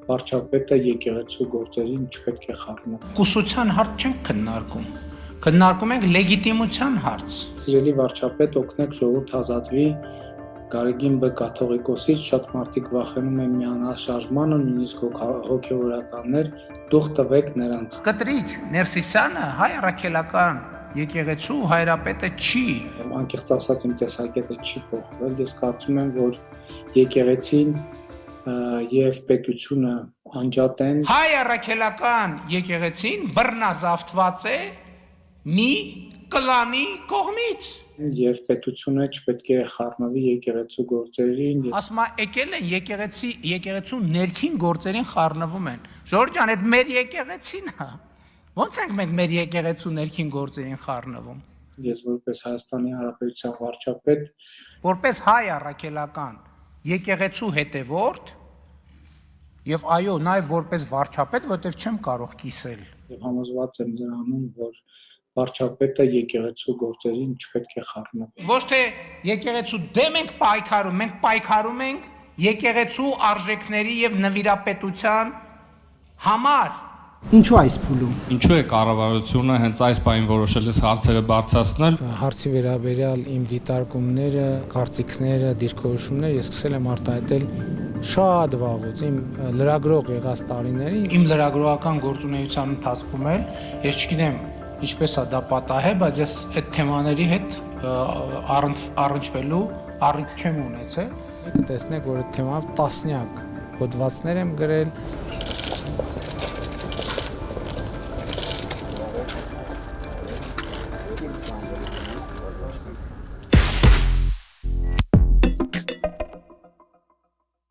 վարչապետը եկեղեցու գործերին չպետք է խառնվի։ Կուսության հարց չենք քննարկում։ Քննարկում ենք լեգիտիմության հարց։ Սիրելի վարչապետ, օգնեք ժողովուրդ ազատվի Գարեգին Բ. կաթողիկոսից, շատ մարդիկ վախենում են միանալ շարժմանը, նույնիսկ հոգևորականներ, դուխ տվեք նրանց։ Կտրիչ Ներսիսյանը հայ առաքելական եկեղեցու հայրապետը չի։ Անկեղծ ասած իմ տեսակետը չի փոխվել, ես կարծում եմ, որ եկեղեցին եւ պետությունը անջատ են։ Հայ առաքելական եկեղեցին բռնազավթված է մի կլանի կողմից։ Եվ պետությունը չպետք է խառնվի եկեղեցու գործերին։ Ասում է եկել են եկեղեցու ներքին գործերին խառնվում են։ Ժորժ ջան, այդ մեր եկեղեցին է։ Ոնց ենք մենք մեր եկեղեցու ներքին գործերին խառնվում։ Ես որպես Հայաստանի Հանրապետության վարչապետ, որպես հայ առաքելական եկեղեցու հետևորդ եւ այո, նաեւ որպես վարչապետ, որտեվ չեմ կարող կիսել։ Եվ համոզված եմ դրանում, որ վարչապետը եկեղեցու գործերին չպետք է խառնվի։ Ոչ թե եկեղեցու դեմ ենք պայքարում, մենք պայքարում ենք եկեղեցու արժեքների եւ նվիրապետության համար։ Ինչու այս փուլում։ Ինչու է կառավարությունը հենց այս բանին որոշել է հարցերը բարձրացնել։ Հարցի վերաբերյալ իմ դիտարկումները, կարծիքները, դիրքորոշումները ես սկսել եմ արտահայտել շատ վաղուց իմ լրագրող եղած տարիներին։ Իմ լրագրողական գործունեության ընթացքում էլ ես չգիտեմ ինչպես է դա պատահել, բայց ես այդ թեմաների հետ առնչվելու առիթ չեմ ունեցել։ Տեսնեք, որ այդ թեմայով տասնյակ հոդվածներ եմ գրել։